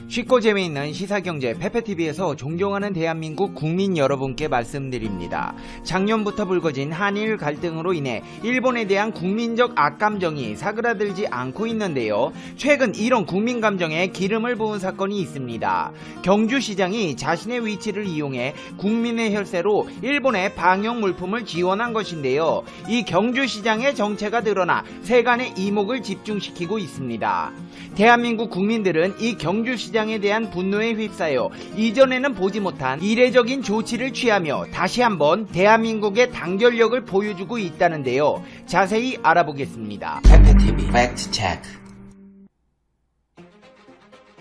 쉽고 재미있는 시사경제 페페TV에서 존경하는 대한민국 국민 여러분께 말씀드립니다. 작년부터 불거진 한일 갈등으로 인해 일본에 대한 국민적 악감정이 사그라들지 않고 있는데요. 최근 이런 국민감정에 기름을 부은 사건이 있습니다. 경주시장이 자신의 위치를 이용해 국민의 혈세로 일본의 방역 물품을 지원한 것인데요. 이 경주시장의 정체가 드러나 세간의 이목을 집중시키고 있습니다. 대한민국 국민들은 이 경주시장에 대한 분노에 휩싸여 이전에는 보지 못한 이례적인 조치를 취하며 다시 한번 대한민국의 단결력을 보여주고 있다는데요. 자세히 알아보겠습니다. 페페TV 팩트 체크.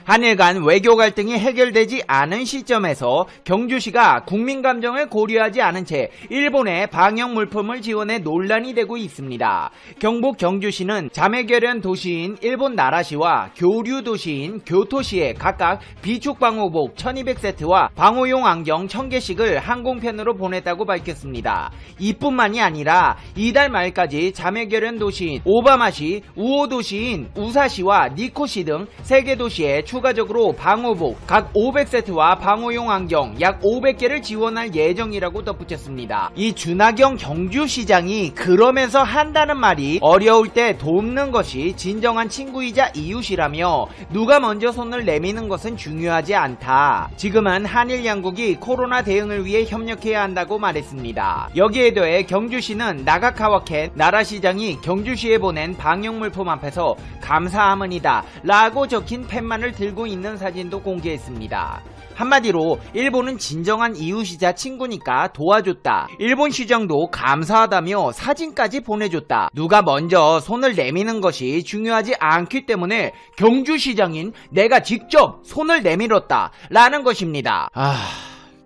한일 간 외교 갈등이 해결되지 않은 시점에서 경주시가 국민 감정을 고려하지 않은 채 일본의 방역 물품을 지원해 논란이 되고 있습니다. 경북 경주시는 자매결연 도시인 일본 나라시와 교류 도시인 교토시에 각각 비축 방호복 1200세트와 방호용 안경 1000개씩을 항공편으로 보냈다고 밝혔습니다. 이뿐만이 아니라 이달 말까지 자매결연 도시인 오바마시, 우호 도시인 우사시와 니코시 등 3개 도시에 추가적으로 방호복 각 500세트와 방호용 안경 약 500개를 지원할 예정이라고 덧붙였습니다. 이 준하경 경주시장이 그러면서 한다는 말이 어려울 때 돕는 것이 진정한 친구이자 이웃이라며 누가 먼저 손을 내미는 것은 중요하지 않다. 지금은 한일 양국이 코로나 대응을 위해 협력해야 한다고 말했습니다. 여기에 더해 경주시는 나가카와켄 나라시장이 경주시에 보낸 방역물품 앞에서 감사함은이다 라고 적힌 펜만을 들고 있는 사진도 공개했습니다. 한마디로 일본은 진정한 이웃이자 친구니까 도와줬다. 일본 시장도 감사하다며 사진까지 보내줬다. 누가 먼저 손을 내미는 것이 중요하지 않기 때문에 경주시장인 내가 직접 손을 내밀었다 라는 것입니다.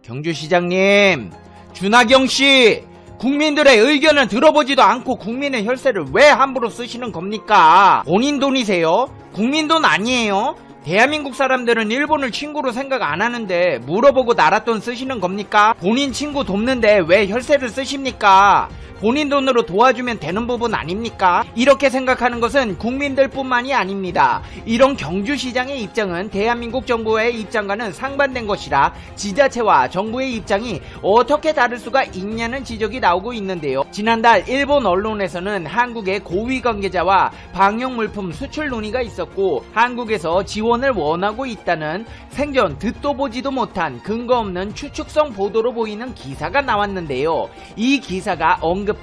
경주시장님, 준하경씨, 국민들의 의견을 들어보지도 않고 국민의 혈세를 왜 함부로 쓰시는 겁니까? 본인 돈이세요? 국민 돈 아니에요? 대한민국 사람들은 일본을 친구로 생각 안 하는데 물어보고 나라 돈 쓰시는 겁니까? 본인 친구 돕는데 왜 혈세를 쓰십니까? 본인 돈으로 도와주면 되는 부분 아닙니까? 이렇게 생각하는 것은 국민들 뿐만이 아닙니다. 이런 경주시장의 입장은 대한민국 정부의 입장과는 상반된 것이라 지자체와 정부의 입장이 어떻게 다를 수가 있냐는 지적이 나오고 있는데요. 지난달 일본 언론에서는 한국의 고위 관계자와 방역물품 수출 논의가 있었고 한국에서 지원을 원하고 있다는 생전 듣도 보지도 못한 근거 없는 추측성 보도로 보이는 기사가 나왔는데요. 이 기사가 언급한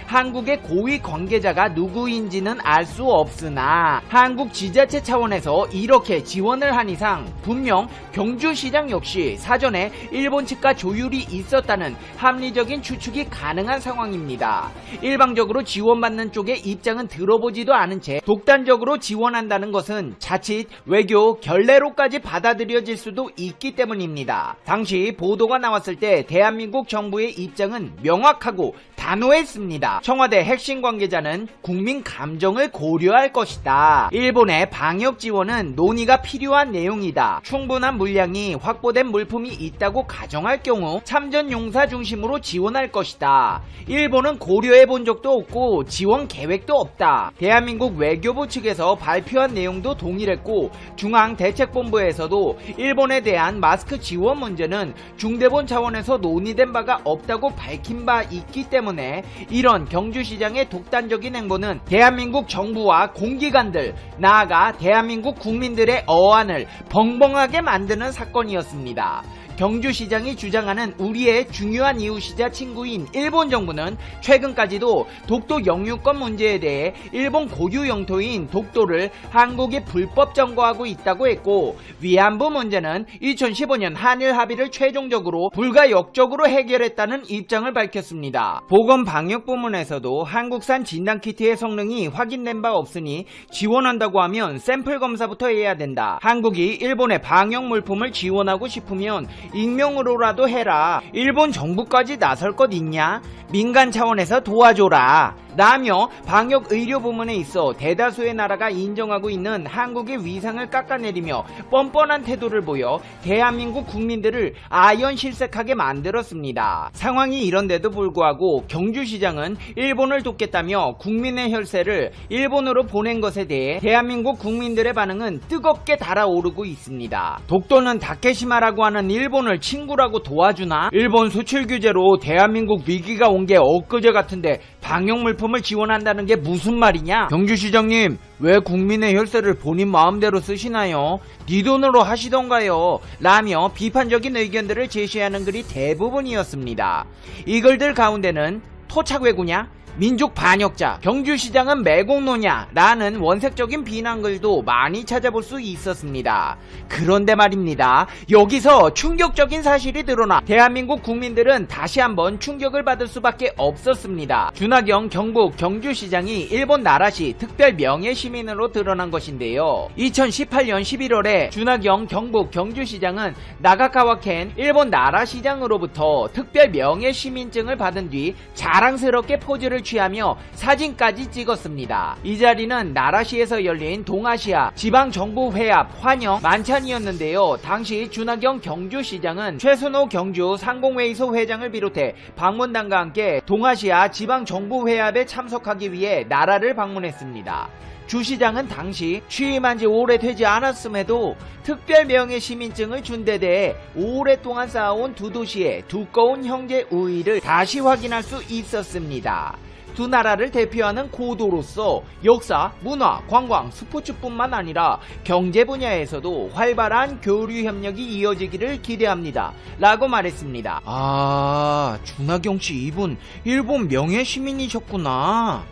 한국의 고위 관계자가 누구인지는 알 수 없으나 한국 지자체 차원에서 이렇게 지원을 한 이상 분명 경주시장 역시 사전에 일본 측과 조율이 있었다는 합리적인 추측이 가능한 상황입니다. 일방적으로 지원받는 쪽의 입장은 들어보지도 않은 채 독단적으로 지원한다는 것은 자칫 외교 결례로까지 받아들여질 수도 있기 때문입니다. 당시 보도가 나왔을 때 대한민국 정부의 입장은 명확하고 단호했습니다. 청와대 핵심 관계자는 국민 감정을 고려할 것이다. 일본의 방역 지원은 논의가 필요한 내용이다. 충분한 물량이 확보된 물품이 있다고 가정할 경우 참전 용사 중심으로 지원할 것이다. 일본은 고려해 본 적도 없고 지원 계획도 없다. 대한민국 외교부 측에서 발표한 내용도 동일했고 중앙대책본부에서도 일본에 대한 마스크 지원 문제는 중대본 차원에서 논의된 바가 없다고 밝힌 바 있기 때문에 이런 경주시장의 독단적인 행보는 대한민국 정부와 공기관들, 나아가 대한민국 국민들의 어안을 벙벙하게 만드는 사건이었습니다. 경주시장이 주장하는 우리의 중요한 이웃이자 친구인 일본 정부는 최근까지도 독도 영유권 문제에 대해 일본 고유 영토인 독도를 한국이 불법 점거하고 있다고 했고 위안부 문제는 2015년 한일 합의를 최종적으로 불가역적으로 해결했다는 입장을 밝혔습니다. 보건방역부문에서도 한국산 진단키트의 성능이 확인된 바 없으니 지원한다고 하면 샘플 검사부터 해야 된다. 한국이 일본의 방역 물품을 지원하고 싶으면 익명으로라도 해라. 일본 정부까지 나설 것 있냐? 민간 차원에서 도와줘라. 라며 방역 의료 부문에 있어 대다수의 나라가 인정하고 있는 한국의 위상을 깎아내리며 뻔뻔한 태도를 보여 대한민국 국민들을 아연실색하게 만들었습니다. 상황이 이런데도 불구하고 경주시장은 일본을 돕겠다며 국민의 혈세를 일본으로 보낸 것에 대해 대한민국 국민들의 반응은 뜨겁게 달아오르고 있습니다. 독도는 다케시마라고 하는 일본을 친구라고 도와주나? 일본 수출 규제로 대한민국 위기가 온 게 엊그제 같은데 방역 물품을 지원한다는 게 무슨 말이냐? 경주시장님, 왜 국민의 혈세를 본인 마음대로 쓰시나요? 네 돈으로 하시던가요? 라며 비판적인 의견들을 제시하는 글이 대부분이었습니다. 이 글들 가운데는 토착외구냐? 민족 반역자, 경주시장은 매국노냐? 라는 원색적인 비난글도 많이 찾아볼 수 있었습니다. 그런데 말입니다. 여기서 충격적인 사실이 드러나 대한민국 국민들은 다시 한번 충격을 받을 수밖에 없었습니다. 준하경 경북 경주시장이 일본 나라시 특별 명예시민으로 드러난 것인데요. 2018년 11월에 준하경 경북 경주시장은 나가카와켄 일본 나라시장으로부터 특별 명예시민증을 받은 뒤 자랑스럽게 포즈를 취하며 사진까지 찍었습니다. 이 자리는 나라시에서 열린 동아시아 지방정부회합 환영 만찬이었는데요. 당시 준하경 경주시장은 최순호 경주 상공회의소 회장을 비롯해 방문단과 함께 동아시아 지방정부회합에 참석하기 위해 나라를 방문했습니다. 주 시장은 당시 취임한 지 오래되지 않았음에도 특별 명예 시민증을 준 데 대해 오랫동안 쌓아온 두 도시의 두꺼운 형제 우위를 다시 확인할 수 있었습니다. 두 나라를 대표하는 고도로서 역사, 문화, 관광, 스포츠뿐만 아니라 경제 분야에서도 활발한 교류 협력이 이어지기를 기대합니다. 라고 말했습니다. 준하경씨 이분 일본 명예 시민이셨구나.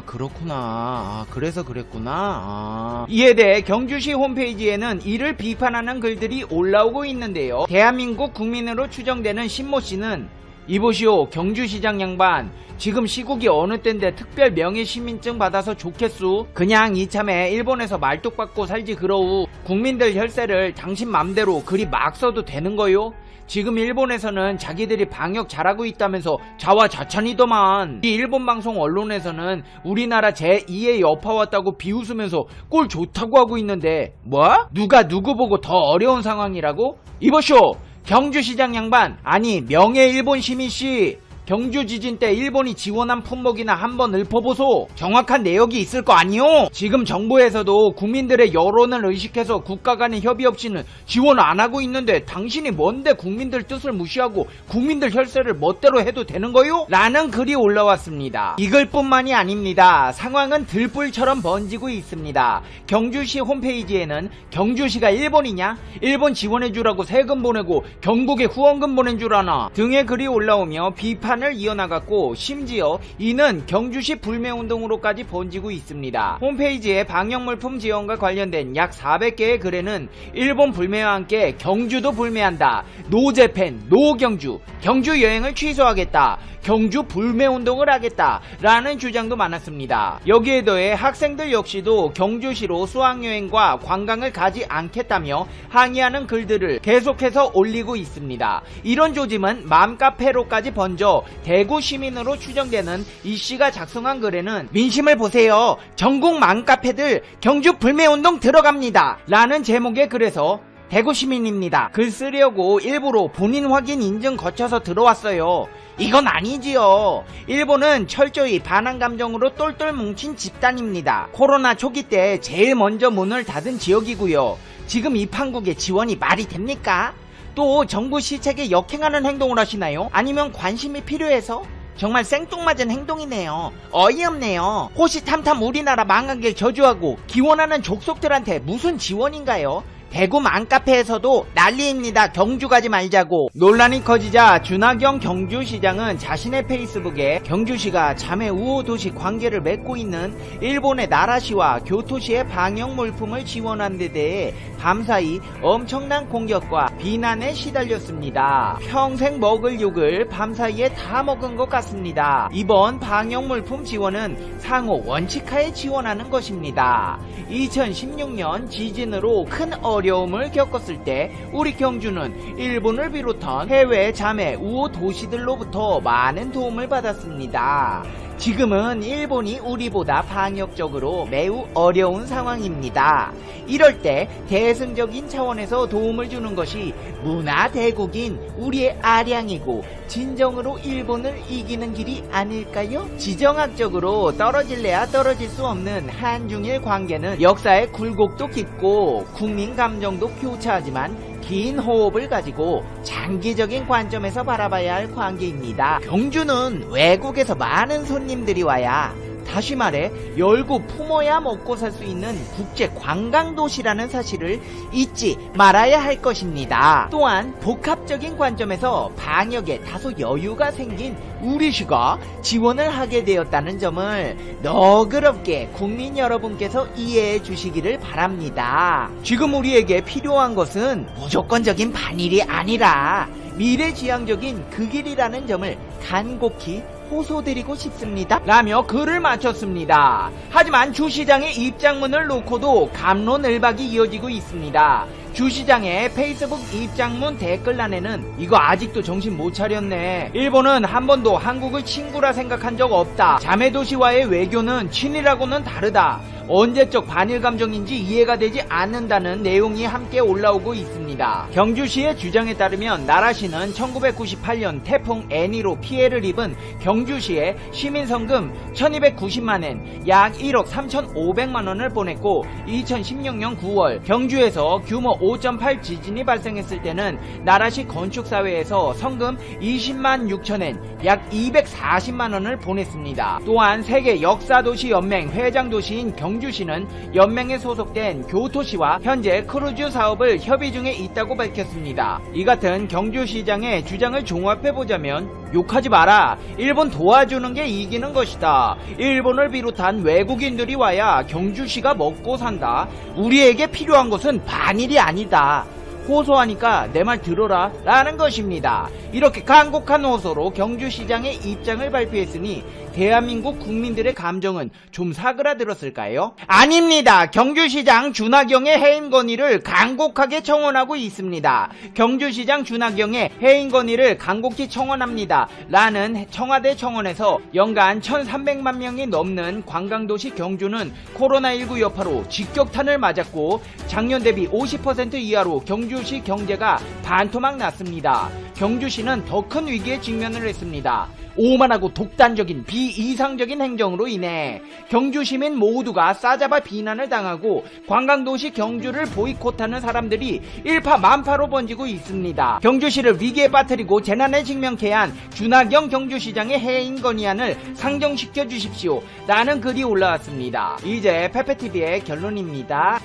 그렇구나. 그래서 그랬구나. 이에 대해 경주시 홈페이지에는 이를 비판하는 글들이 올라오고 있는데요. 대한민국 국민으로 추정되는 신모씨는 이보시오 경주시장 양반, 지금 시국이 어느 때인데 특별 명예시민증 받아서 좋겠수? 그냥 이참에 일본에서 말뚝박고 살지 그러우. 국민들 혈세를 당신 맘대로 그리 막 써도 되는 거요? 지금 일본에서는 자기들이 방역 잘하고 있다면서 자화자찬이더만. 이 일본 방송 언론에서는 우리나라 제2의 여파 왔다고 비웃으면서 꼴 좋다고 하고 있는데 뭐? 누가 누구 보고 더 어려운 상황이라고? 이보시오 경주시장 양반, 아니 명예 일본 시민씨, 경주 지진 때 일본이 지원한 품목이나 한번 읊어보소. 정확한 내역이 있을 거 아니오? 지금 정부에서도 국민들의 여론을 의식해서 국가 간의 협의 없이는 지원 안 하고 있는데 당신이 뭔데 국민들 뜻을 무시하고 국민들 혈세를 멋대로 해도 되는 거요? 라는 글이 올라왔습니다. 이 글뿐만이 아닙니다. 상황은 들불처럼 번지고 있습니다. 경주시 홈페이지에는 경주시가 일본이냐? 일본 지원해주라고 세금 보내고 경북에 후원금 보낸 줄 아나? 등의 글이 올라오며 비판 을 이어나갔고 심지어 이는 경주시 불매운동으로까지 번지고 있습니다. 홈페이지에 방역물품 지원과 관련된 약 400개의 글에는 일본 불매와 함께 경주도 불매한다, 노재팬, 노경주, 경주 여행을 취소하겠다, 경주 불매운동을 하겠다 라는 주장도 많았습니다. 여기에 더해 학생들 역시도 경주시로 수학여행과 관광을 가지 않겠다며 항의하는 글들을 계속해서 올리고 있습니다. 이런 조짐은 맘카페로까지 번져 대구 시민으로 추정되는 이씨가 작성한 글에는 민심을 보세요. 전국 맘카페들 경주 불매운동 들어갑니다 라는 제목의 글에서 대구 시민입니다. 글 쓰려고 일부러 본인 확인 인증 거쳐서 들어왔어요. 이건 아니지요. 일본은 철저히 반한 감정으로 똘똘 뭉친 집단입니다. 코로나 초기 때 제일 먼저 문을 닫은 지역이고요. 지금 이 판국에 지원이 말이 됩니까? 또 정부 시책에 역행하는 행동을 하시나요? 아니면 관심이 필요해서? 정말 생뚱맞은 행동이네요. 어이없네요. 호시탐탐 우리나라 망하길 저주하고 기원하는 족속들한테 무슨 지원인가요? 대구 맘카페에서도 난리입니다. 경주 가지 말자고. 논란이 커지자 준하경 경주시장은 자신의 페이스북에 경주시가 자매 우호 도시 관계를 맺고 있는 일본의 나라시와 교토시의 방역 물품을 지원한 데 대해 밤사이 엄청난 공격과 비난에 시달렸습니다. 평생 먹을 욕을 밤사이에 다 먹은 것 같습니다. 이번 방역 물품 지원은 상호 원칙하에 지원하는 것입니다. 2016년 지진으로 큰 어려움을 겪었을 때 우리 경주는 일본을 비롯한 해외 자매 우호 도시들로부터 많은 도움을 받았습니다. 지금은 일본이 우리보다 방역적으로 매우 어려운 상황입니다. 이럴 때 대승적인 차원에서 도움을 주는 것이 문화 대국인 우리의 아량이고 진정으로 일본을 이기는 길이 아닐까요? 지정학적으로 떨어질래야 떨어질 수 없는 한중일 관계는 역사의 굴곡도 깊고 국민 감정도 교차하지만 긴 호흡을 가지고 장기적인 관점에서 바라봐야 할 관계입니다. 경주는 외국에서 많은 손님들이 와야, 다시 말해 열고 품어야 먹고 살 수 있는 국제 관광도시라는 사실을 잊지 말아야 할 것입니다. 또한 복합적인 관점에서 방역에 다소 여유가 생긴 우리시가 지원을 하게 되었다는 점을 너그럽게 국민 여러분께서 이해해 주시기를 바랍니다. 지금 우리에게 필요한 것은 무조건적인 반일이 아니라 미래지향적인 그 길이라는 점을 간곡히 호소드리고 싶습니다. 라며 글을 마쳤습니다. 하지만 주시장의 입장문을 놓고도 갑론을박이 이어지고 있습니다. 주시장의 페이스북 입장문 댓글란에는 이거 아직도 정신 못 차렸네. 일본은 한 번도 한국을 친구라 생각한 적 없다. 자매도시와의 외교는 친이라고는 다르다. 언제적 반일 감정인지 이해가 되지 않는다는 내용이 함께 올라오고 있습니다. 경주시의 주장에 따르면 나라시는 1998년 태풍 애니로 피해를 입은 경주시에 시민성금 1290만엔 약 1억 3500만원을 보냈고 2016년 9월 경주에서 규모 5.8 지진이 발생했을 때는 나라시 건축사회에서 성금 20만 6천엔 약 240만원을 보냈습니다. 또한 세계 역사도시연맹 회장도시인 경주시는 연맹에 소속된 교토시와 현재 크루즈 사업을 협의 중에 있다고 밝혔습니다. 이 같은 경주시장의 주장을 종합해보자면 욕하지 마라. 일본 도와주는 게 이기는 것이다. 일본을 비롯한 외국인들이 와야 경주시가 먹고 산다. 우리에게 필요한 것은 반일이 아니다. 호소하니까 내 말 들어라 라는 것입니다. 이렇게 간곡한 호소로 경주시장의 입장을 발표했으니 대한민국 국민들의 감정은 좀 사그라들었을까요? 아닙니다. 경주시장 준하경의 해임 건의를 간곡하게 청원하고 있습니다. 경주시장 준하경의 해임 건의를 간곡히 청원합니다. 라는 청와대 청원에서 연간 1300만 명이 넘는 관광도시 경주는 코로나19 여파로 직격탄을 맞았고 작년 대비 50% 이하로 경주시 경제가 반토막 났습니다. 경주시는 더 큰 위기에 직면을 했습니다. 오만하고 독단적인 비이상적인 행정으로 인해 경주 시민 모두가 싸잡아 비난을 당하고 관광도시 경주를 보이콧하는 사람들이 일파만파로 번지고 있습니다. 경주시를 위기에 빠뜨리고 재난에 직면케 한 준하경 경주시장의 해임 건의안을 상정시켜 주십시오. 라는 글이 올라왔습니다. 이제 페페TV의 결론입니다.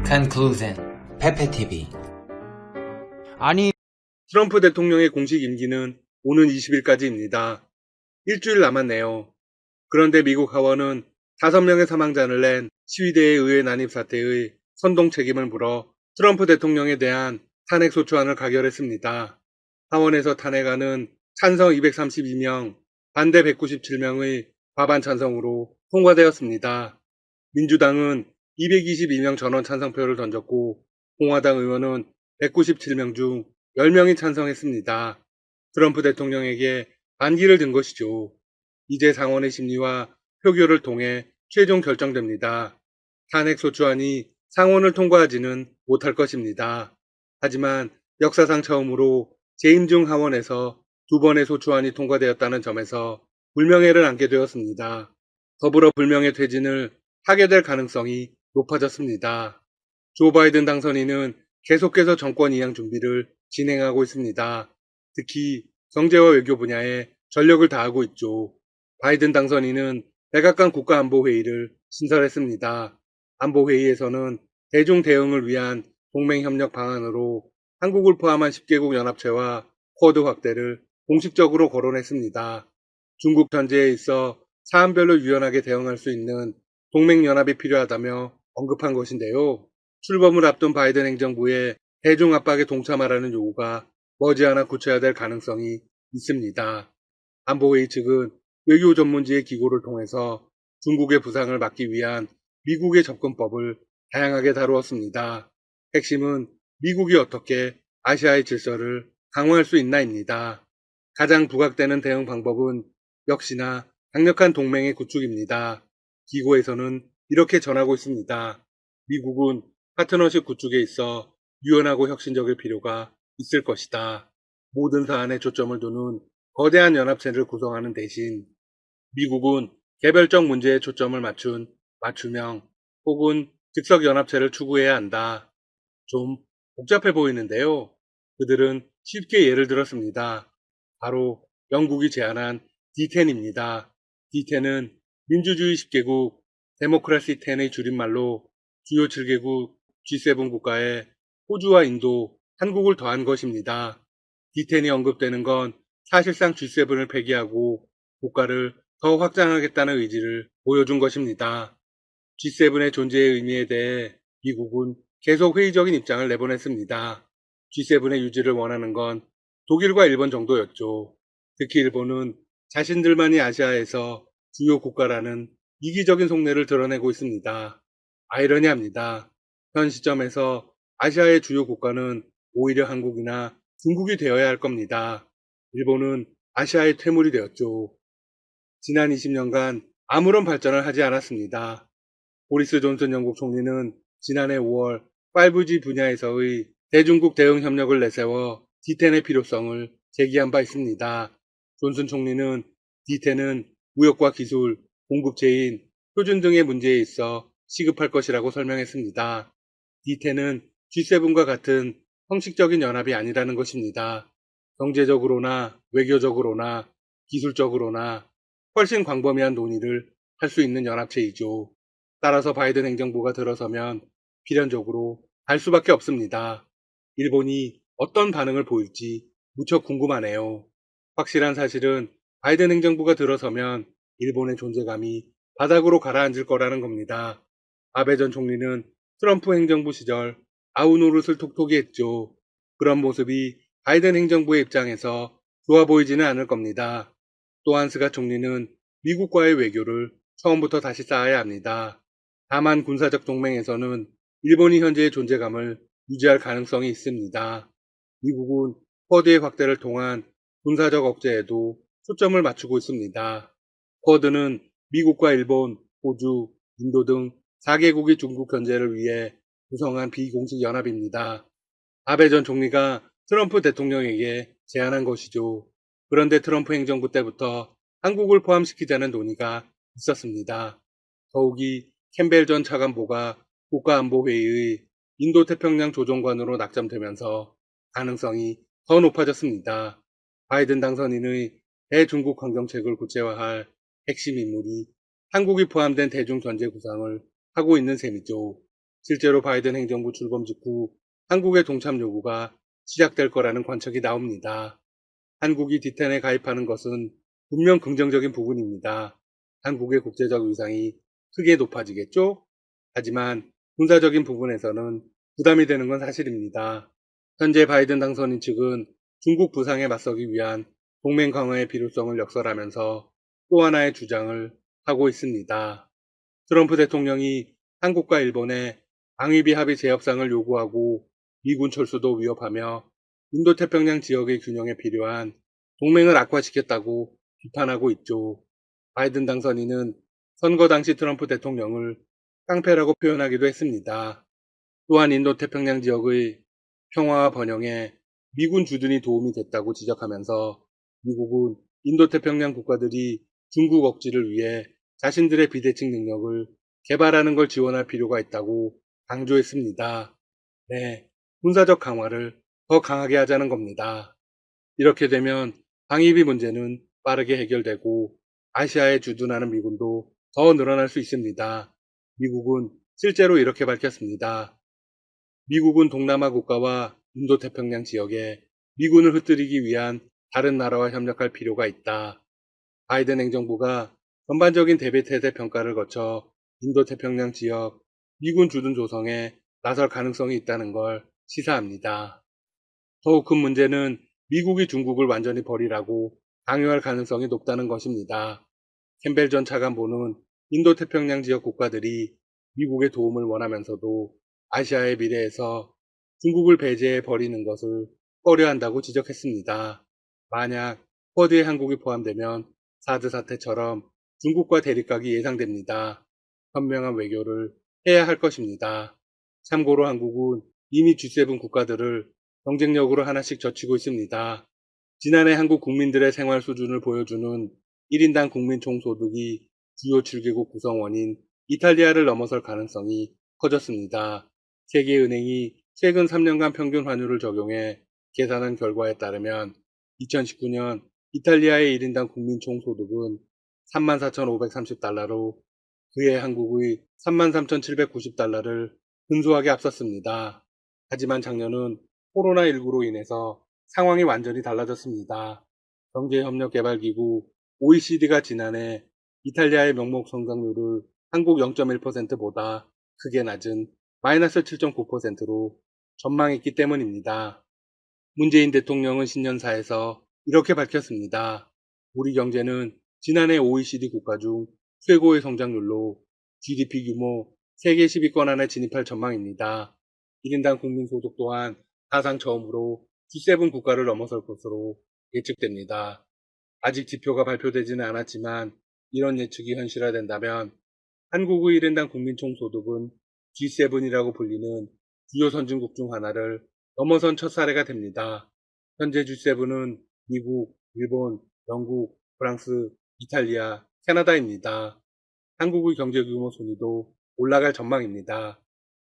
Conclusion. 페페TV. 아니, 트럼프 대통령의 공식 임기는 오는 20일까지입니다. 일주일 남았네요. 그런데 미국 하원은 5명의 사망자를 낸 시위대의 의회 난입 사태의 선동 책임을 물어 트럼프 대통령에 대한 탄핵소추안을 가결했습니다. 하원에서 탄핵안은 찬성 232명, 반대 197명의 과반 찬성으로 통과되었습니다. 민주당은 222명 전원 찬성표를 던졌고 공화당 의원은 197명 중 10명이 찬성했습니다. 트럼프 대통령에게 반기를 든 것이죠. 이제 상원의 심리와 표결을 통해 최종 결정됩니다. 탄핵소추안이 상원을 통과하지는 못할 것입니다. 하지만 역사상 처음으로 재임 중 하원에서 2번의 소추안이 통과되었다는 점에서 불명예를 안게 되었습니다. 더불어 불명예 퇴진을 하게 될 가능성이 높아졌습니다. 조 바이든 당선인은 계속해서 정권 이양 준비를 진행하고 있습니다. 특히 경제와 외교 분야에 전력을 다하고 있죠. 바이든 당선인은 백악관 국가안보회의를 신설했습니다. 안보회의에서는 대중 대응을 위한 동맹협력 방안으로 한국을 포함한 10개국 연합체와 쿼드 확대를 공식적으로 거론했습니다. 중국 견제에 있어 사안별로 유연하게 대응할 수 있는 동맹연합이 필요하다며 언급한 것인데요. 출범을 앞둔 바이든 행정부의 대중 압박에 동참하라는 요구가 머지않아 구체화될 가능성이 있습니다. 안보회의 측은 외교 전문지의 기고를 통해서 중국의 부상을 막기 위한 미국의 접근법을 다양하게 다루었습니다. 핵심은 미국이 어떻게 아시아의 질서를 강화할 수 있나입니다. 가장 부각되는 대응 방법은 역시나 강력한 동맹의 구축입니다. 기고에서는 이렇게 전하고 있습니다. 미국은 파트너십 구축에 있어 유연하고 혁신적일 필요가 있을 것이다. 모든 사안에 초점을 두는 거대한 연합체를 구성하는 대신 미국은 개별적 문제에 초점을 맞춘 맞춤형 혹은 즉석 연합체를 추구해야 한다. 좀 복잡해 보이는데요. 그들은 쉽게 예를 들었습니다. 바로 영국이 제안한 D10입니다. D10은 민주주의 10개국 데모크라시 10의 줄임말로 주요 7개국 G7 국가에 호주와 인도, 한국을 더한 것입니다. D10이 언급되는 건 사실상 G7을 폐기하고 국가를 더 확장하겠다는 의지를 보여준 것입니다. G7의 존재의 의미에 대해 미국은 계속 회의적인 입장을 내보냈습니다. G7의 유지를 원하는 건 독일과 일본 정도였죠. 특히 일본은 자신들만이 아시아에서 주요 국가라는 이기적인 속내를 드러내고 있습니다. 아이러니합니다. 현 시점에서 아시아의 주요 국가는 오히려 한국이나 중국이 되어야 할 겁니다. 일본은 아시아의 퇴물이 되었죠. 지난 20년간 아무런 발전을 하지 않았습니다. 보리스 존슨 영국 총리는 지난해 5월 5G 분야에서의 대중국 대응 협력을 내세워 D10의 필요성을 제기한 바 있습니다. 존슨 총리는 D10은 무역과 기술, 공급체인, 표준 등의 문제에 있어 시급할 것이라고 설명했습니다. D10은 G7과 같은 형식적인 연합이 아니라는 것입니다. 경제적으로나 외교적으로나 기술적으로나 훨씬 광범위한 논의를 할 수 있는 연합체이죠. 따라서 바이든 행정부가 들어서면 필연적으로 갈 수밖에 없습니다. 일본이 어떤 반응을 보일지 무척 궁금하네요. 확실한 사실은 바이든 행정부가 들어서면 일본의 존재감이 바닥으로 가라앉을 거라는 겁니다. 아베 전 총리는 트럼프 행정부 시절 아우노릇을 톡톡히 했죠. 그런 모습이 바이든 행정부의 입장에서 좋아 보이지는 않을 겁니다. 또한 스가 총리는 미국과의 외교를 처음부터 다시 쌓아야 합니다. 다만 군사적 동맹에서는 일본이 현재의 존재감을 유지할 가능성이 있습니다. 미국은 쿼드의 확대를 통한 군사적 억제에도 초점을 맞추고 있습니다. 쿼드는 미국과 일본, 호주, 인도 등 4개국이 중국 견제를 위해 구성한 비공식 연합입니다. 아베 전 총리가 트럼프 대통령에게 제안한 것이죠. 그런데 트럼프 행정부 때부터 한국을 포함시키자는 논의가 있었습니다. 더욱이 캠벨 전 차관보가 국가안보회의의 인도태평양 조정관으로 낙점되면서 가능성이 더 높아졌습니다. 바이든 당선인의 대중국 환경책을 구체화할 핵심 인물이 한국이 포함된 대중전제 구상을 하고 있는 셈이죠. 실제로 바이든 행정부 출범 직후 한국의 동참 요구가 시작될 거라는 관측이 나옵니다. 한국이 D10에 가입하는 것은 분명 긍정적인 부분입니다. 한국의 국제적 위상이 크게 높아지겠죠? 하지만 군사적인 부분에서는 부담이 되는 건 사실입니다. 현재 바이든 당선인 측은 중국 부상에 맞서기 위한 동맹 강화의 필요성을 역설하면서 또 하나의 주장을 하고 있습니다. 트럼프 대통령이 한국과 일본에 방위비 합의 재협상을 요구하고 미군 철수도 위협하며 인도태평양 지역의 균형에 필요한 동맹을 악화시켰다고 비판하고 있죠. 바이든 당선인은 선거 당시 트럼프 대통령을 깡패라고 표현하기도 했습니다. 또한 인도태평양 지역의 평화와 번영에 미군 주둔이 도움이 됐다고 지적하면서 미국은 인도태평양 국가들이 중국 억지를 위해 자신들의 비대칭 능력을 개발하는 걸 지원할 필요가 있다고 강조했습니다. 네, 군사적 강화를 더 강하게 하자는 겁니다. 이렇게 되면 방위비 문제는 빠르게 해결되고 아시아에 주둔하는 미군도 더 늘어날 수 있습니다. 미국은 실제로 이렇게 밝혔습니다. 미국은 동남아 국가와 인도태평양 지역에 미군을 흩뜨리기 위한 다른 나라와 협력할 필요가 있다. 바이든 행정부가 전반적인 대비태세 평가를 거쳐 인도태평양 지역 미군 주둔 조성에 나설 가능성이 있다는 걸 시사합니다. 더욱 큰 문제는 미국이 중국을 완전히 버리라고 강요할 가능성이 높다는 것입니다. 캠벨 전 차관보는 인도태평양 지역 국가들이 미국의 도움을 원하면서도 아시아의 미래에서 중국을 배제해 버리는 것을 꺼려한다고 지적했습니다. 만약 쿼드에 한국이 포함되면 사드 사태처럼 중국과 대립각이 예상됩니다. 현명한 외교를 해야 할 것입니다. 참고로 한국은 이미 G7 국가들을 경쟁력으로 하나씩 젖히고 있습니다. 지난해 한국 국민들의 생활 수준을 보여주는 1인당 국민 총소득이 주요 7개국 구성원인 이탈리아를 넘어설 가능성이 커졌습니다. 세계은행이 최근 3년간 평균 환율을 적용해 계산한 결과에 따르면 2019년 이탈리아의 1인당 국민 총소득은 34,530달러로 그해 한국의 33,790달러를 근소하게 앞섰습니다. 하지만 작년은 코로나19로 인해서 상황이 완전히 달라졌습니다. 경제협력개발기구 OECD가 지난해 이탈리아의 명목 성장률을 한국 0.1%보다 크게 낮은 마이너스 7.9%로 전망했기 때문입니다. 문재인 대통령은 신년사에서 이렇게 밝혔습니다. 우리 경제는 지난해 OECD 국가 중 최고의 성장률로 GDP 규모 세계 10위권 안에 진입할 전망입니다. 1인당 국민소득 또한 사상 처음으로 G7 국가를 넘어설 것으로 예측됩니다. 아직 지표가 발표되지는 않았지만 이런 예측이 현실화된다면 한국의 1인당 국민총소득은 G7이라고 불리는 주요 선진국 중 하나를 넘어선 첫 사례가 됩니다. 현재 G7은 미국, 일본, 영국, 프랑스, 이탈리아, 캐나다입니다. 한국의 경제규모 순위도 올라갈 전망입니다.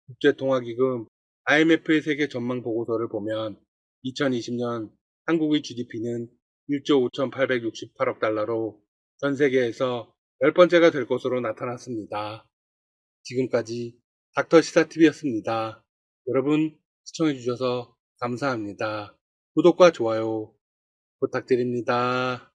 국제통화기금 IMF의 세계 전망 보고서를 보면 2020년 한국의 GDP는 1조 5,868억 달러로 전 세계에서 10번째가 될 것으로 나타났습니다. 지금까지 닥터 시사TV였습니다. 여러분 시청해주셔서 감사합니다. 구독과 좋아요 부탁드립니다.